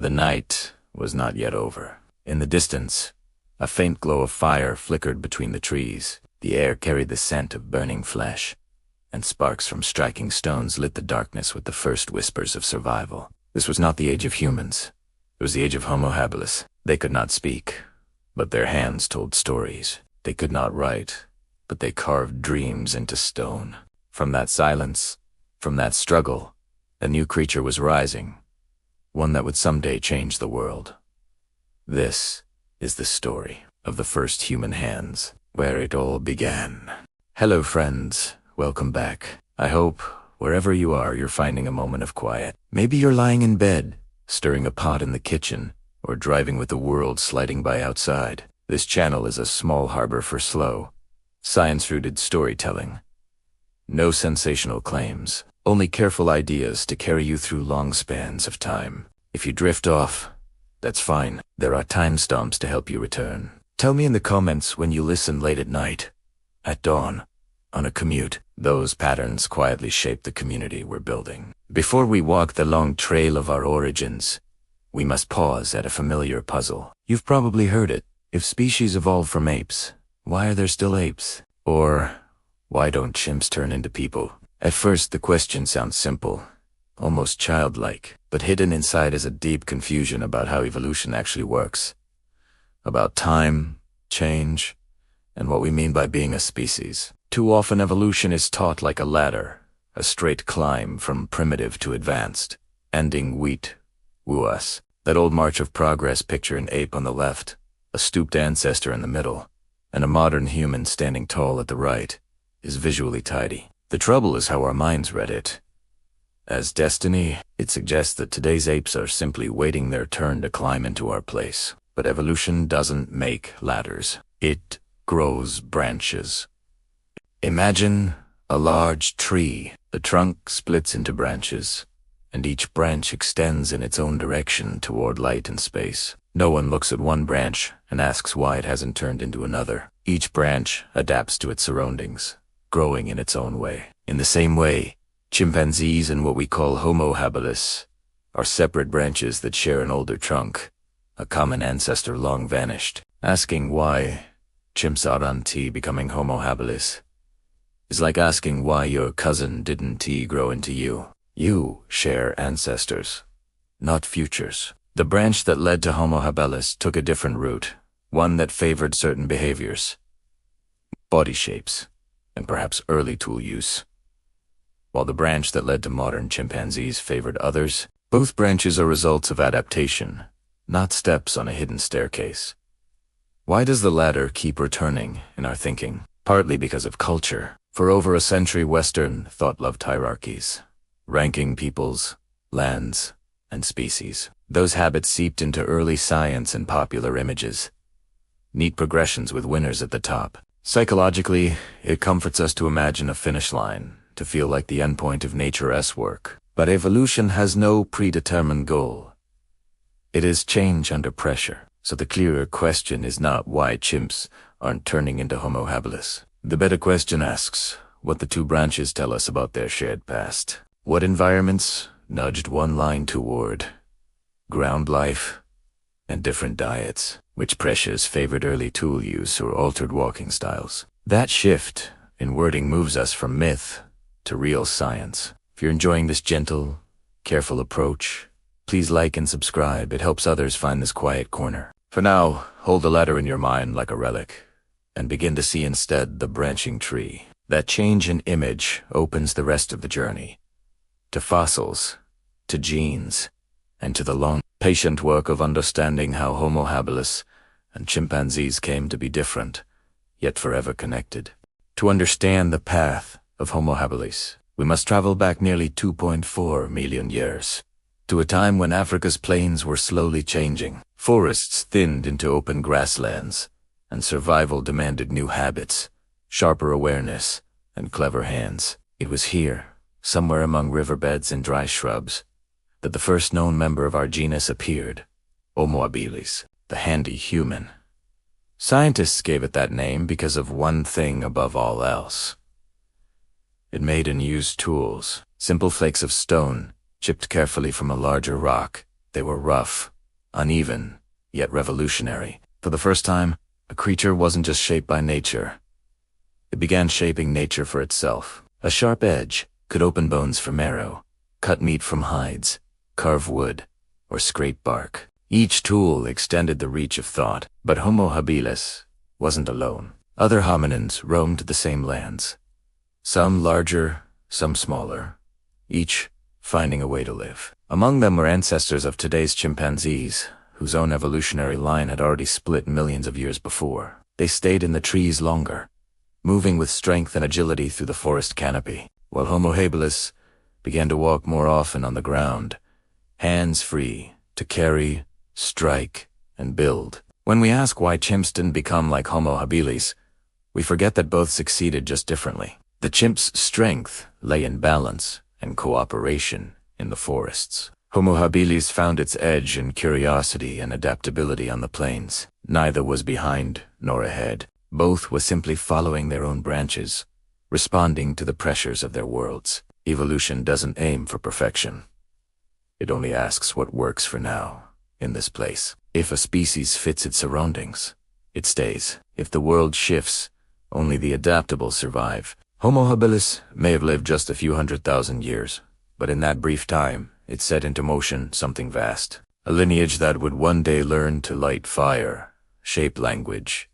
The night was not yet over. In the distance, a faint glow of fire flickered between the trees. The air carried the scent of burning flesh, and sparks from striking stones lit the darkness with the first whispers of survival. This was not the age of humans. It was the age of Homo habilis. They could not speak, but their hands told stories. They could not write, but they carved dreams into stone. From that silence, from that struggle, a new creature was rising, one that would someday change the world. This is the story of the first human hands, where it all began. Hello friends, welcome back. I hope, wherever you are, you're finding a moment of quiet. Maybe you're lying in bed, stirring a pot in the kitchen, or driving with the world sliding by outside. This channel is a small harbor for slow, science-rooted storytelling. No sensational claims, only careful ideas to carry you through long spans of time. If you drift off, that's fine. There are timestamps to help you return. Tell me in the comments when you listen late at night, at dawn, on a commute. Those patterns quietly shape the community we're building. Before we walk the long trail of our origins, we must pause at a familiar puzzle. You've probably heard it. If species evolved from apes, why are there still apes? Or, why don't chimps turn into people? At first, the question sounds simple, almost childlike, but hidden inside is a deep confusion about how evolution actually works. About time, change, and what we mean by being a species. Too often evolution is taught like a ladder, a straight climb from primitive to advanced, ending wheat, woo us. That old march of progress, picture an ape on the left, a stooped ancestor in the middle, and a modern human standing tall at the right, is visually tidy. The trouble is how our minds read it. As destiny, it suggests that today's apes are simply waiting their turn to climb into our place. But evolution doesn't make ladders. It grows branches. Imagine a large tree. The trunk splits into branches, and each branch extends in its own direction toward light and space. No one looks at one branch and asks why it hasn't turned into another. Each branch adapts to its surroundings, growing in its own way. In the same way, chimpanzees and what we call Homo habilis are separate branches that share an older trunk, a common ancestor long vanished. Asking why chimps aren't becoming Homo habilis is like asking why your cousin didn't grow into you. You share ancestors, not futures. The branch that led to Homo habilis took a different route, one that favored certain behaviors, body shapes, and perhaps early tool use. While the branch that led to modern chimpanzees favored others, both branches are results of adaptation, not steps on a hidden staircase. Why does the ladder keep returning in our thinking? Partly because of culture. For over a century, Western thought loved hierarchies, ranking peoples, lands, and species. Those habits seeped into early science and popular images. Neat progressions with winners at the top. Psychologically, it comforts us to imagine a finish line, to feel like the endpoint of nature's work. But evolution has no predetermined goal. It is change under pressure. So the clearer question is not why chimps aren't turning into Homo habilis. The better question asks what the two branches tell us about their shared past. What environments nudged one line toward ground life and different diets? Which pressures favored early tool use or altered walking styles? That shift in wording moves us from myth to real science. If you're enjoying this gentle, careful approach, please like and subscribe. It helps others find this quiet corner. For now, hold the ladder in your mind like a relic, and begin to see instead the branching tree. That change in image opens the rest of the journey. To fossils, to genes, and to the long, patient work of understanding how Homo habilis and chimpanzees came to be different, yet forever connected. To understand the path of Homo habilis, we must travel back nearly 2.4 million years, to a time when Africa's plains were slowly changing. Forests thinned into open grasslands, and survival demanded new habits, sharper awareness, and clever hands. It was here, somewhere among riverbeds and dry shrubs, that the first known member of our genus appeared, Homo habilis, the handy human. Scientists gave it that name because of one thing above all else. It made and used tools, simple flakes of stone, chipped carefully from a larger rock, They were rough, uneven, yet revolutionary. For the first time, a creature wasn't just shaped by nature. It began shaping nature for itself. A sharp edge could open bones for marrow, cut meat from hides, carve wood, or scrape bark. Each tool extended the reach of thought, but Homo habilis wasn't alone. Other hominins roamed the same lands, some larger, some smaller, each finding a way to live. Among them were ancestors of today's chimpanzees, whose own evolutionary line had already split millions of years before. They stayed in the trees longer, moving with strength and agility through the forest canopy, while Homo habilis began to walk more often on the ground, hands free to carry, strike, and build. When we ask why chimps didn't become like Homo habilis, we forget that both succeeded just differently. The chimp's strength lay in balance and cooperation in the forests. Homo habilis found its edge in curiosity and adaptability on the plains. Neither was behind nor ahead. Both were simply following their own branches, responding to the pressures of their worlds. Evolution doesn't aim for perfection. It only asks what works for now, in this place. If a species fits its surroundings, it stays. If the world shifts, only the adaptable survive. Homo habilis may have lived just a few 100,000 years, but in that brief time, it set into motion something vast. A lineage that would one day learn to light fire, shape language,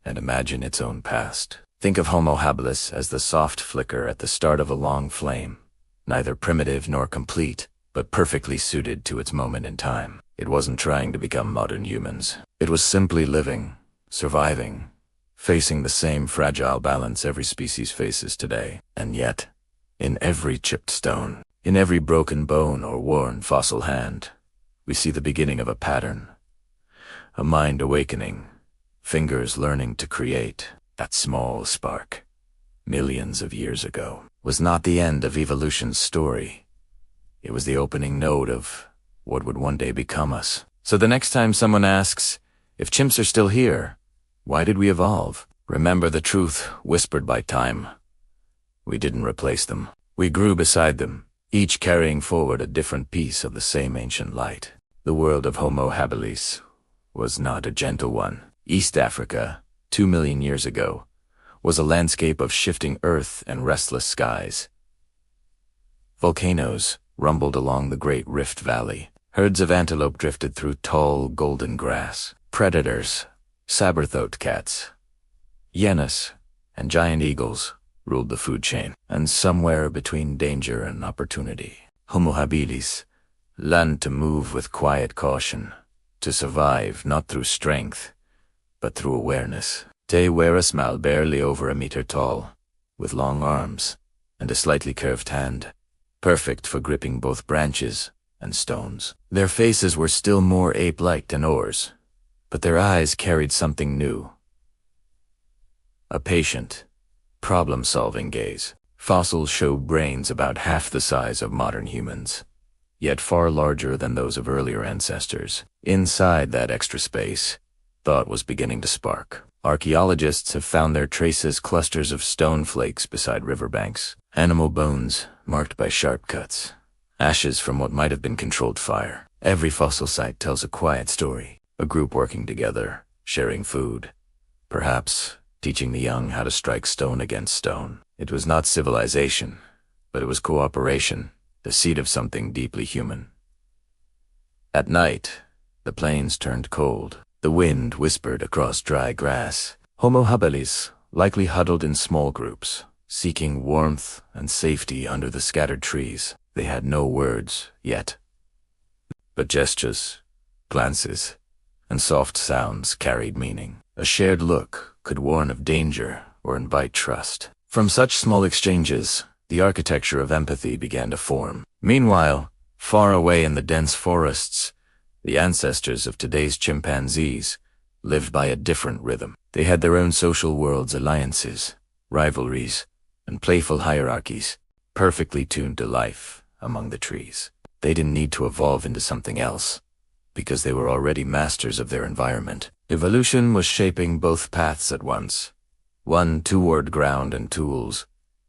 and imagine its own past. Think of Homo habilis as the soft flicker at the start of a long flame, neither primitive nor complete, but perfectly suited to its moment in time. It wasn't trying to become modern humans. It was simply living, surviving, facing the same fragile balance every species faces today. And yet, in every chipped stone, in every broken bone or worn fossil hand, we see the beginning of a pattern. A mind awakening, fingers learning to create. That small spark, millions of years ago, was not the end of evolution's story. It was the opening note of what would one day become us. So the next time someone asks, if chimps are still here, why did we evolve? Remember the truth whispered by time. We didn't replace them. We grew beside them, each carrying forward a different piece of the same ancient light. The world of Homo habilis was not a gentle one. East Africa, 2 million years ago, was a landscape of shifting earth and restless skies. Volcanoes rumbled along the Great Rift Valley. Herds of antelope drifted through tall, golden grass. Predators, saber-toothed cats, hyenas, and giant eagles ruled the food chain. And somewhere between danger and opportunity, Homo habilis learned to move with quiet caution, to survive not through strength, but through awareness. They wear a smile barely over a meter tall, with long arms and a slightly curved hand, perfect for gripping both branches and stones. Their faces were still more ape-like than ours, but their eyes carried something new. A patient, problem-solving gaze. Fossils show brains about half the size of modern humans, yet far larger than those of earlier ancestors. Inside that extra space, thought was beginning to spark. Archaeologists have found their traces clusters of stone flakes beside riverbanks, animal bones marked by sharp cuts, ashes from what might have been controlled fire. Every fossil site tells a quiet story, a group working together, sharing food, perhaps teaching the young how to strike stone against stone. It was not civilization, but it was cooperation, the seed of something deeply human. At night, the plains turned cold. The wind whispered across dry grass. Homo habilis likely huddled in small groups, seeking warmth and safety under the scattered trees. They had no words yet, but gestures, glances, and soft sounds carried meaning. A shared look could warn of danger or invite trust. From such small exchanges, the architecture of empathy began to form. Meanwhile, far away in the dense forests, the ancestors of today's chimpanzees lived by a different rhythm. They had their own social worlds, alliances, rivalries, and playful hierarchies, perfectly tuned to life among the trees. They didn't need to evolve into something else, because they were already masters of their environment. Evolution was shaping both paths at once, one toward ground and tools,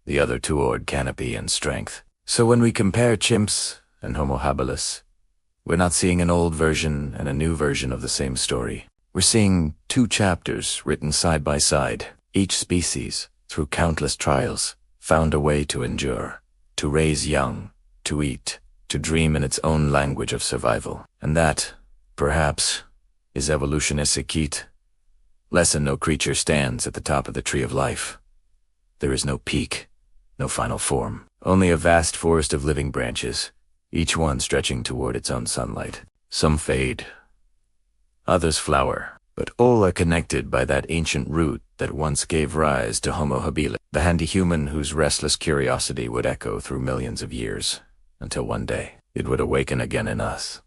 the other toward canopy and strength. So when we compare chimps and Homo habilis, We're not seeing an old version and a new version of the same story. We're seeing two chapters written side by side. Each species, through countless trials, found a way to endure, to raise young, to eat, to dream in its own language of survival. And that, perhaps, is evolutionist Sikit. Lesson: no creature stands at the top of the tree of life. There is no peak, no final form, only a vast forest of living branches, each one stretching toward its own sunlight. Some fade, others flower, but all are connected by that ancient root that once gave rise to Homo habilis, the handy human whose restless curiosity would echo through millions of years, until one day it would awaken again in us.